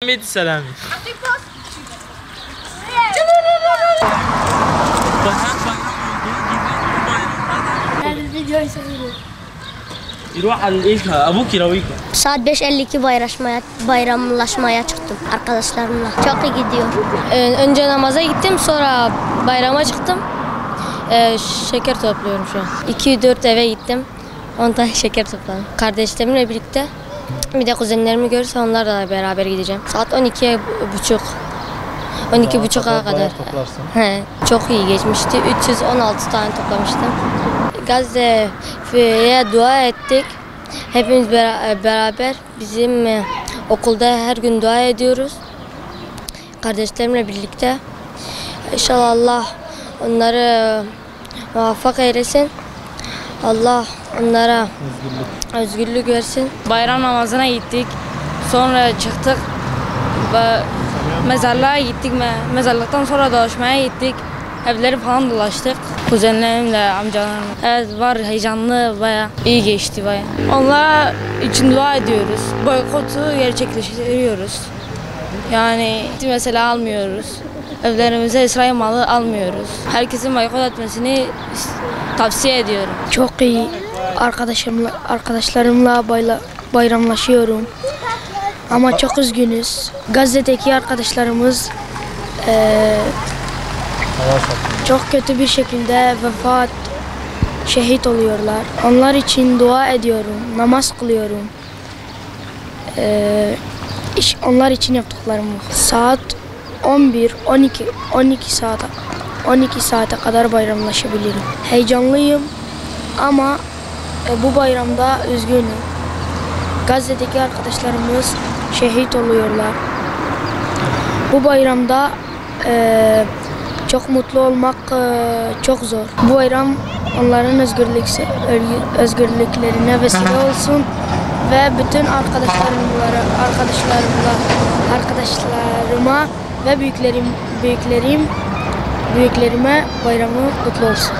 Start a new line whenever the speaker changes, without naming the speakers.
Mehmet Selami.
Saat 5:52 bayramlaşmaya çıktım arkadaşlarımla. Çok iyi gidiyor.
Önce namaza gittim, sonra bayrama çıktım. Şeker topluyorum şu an. 2-4 eve gittim. 10 tane şeker topladım. Kardeşlerimle birlikte. Bir de kuzenlerimi görürse onlarla beraber gideceğim. Saat 12:30'a kadar. He, çok iyi geçmişti. 316 tane toplamıştım. Gazze'ye dua ettik. Hepimiz beraber bizim okulda her gün dua ediyoruz. Kardeşlerimle birlikte. İnşallah Allah onları muvaffak eylesin. Allah onlara özgürlük versin.
Bayram namazına gittik. Sonra çıktık. Mezarlığa gittik. Mezarlıktan sonra dolaşmaya gittik. Evleri falan dolaştık. Kuzenlerimle, amcalarımla. Evet, var, heyecanlı, bayağı iyi geçti bayağı. Onlara için dua ediyoruz. Boykotu gerçekleştiriyoruz. Yani mesela almıyoruz. Evlerimize İsrail malı almıyoruz. Herkesin boykot etmesini tavsiye ediyorum.
Çok iyi. Arkadaşlarımla bayramlaşıyorum. Ama çok üzgünüz. Gazze'deki arkadaşlarımız çok kötü bir şekilde şehit oluyorlar. Onlar için dua ediyorum, namaz kılıyorum. Onlar için yaptıklarımı. Saat 11, 12 saate kadar bayramlaşabilirim. Heyecanlıyım ama bu bayramda üzgünüm. Gazze'deki arkadaşlarımız şehit oluyorlar. Bu bayramda çok mutlu olmak çok zor. Bu bayram onların özgürlüklerine vesile olsun ve bütün arkadaşlarıma ve büyüklerime bayramı kutlu olsun.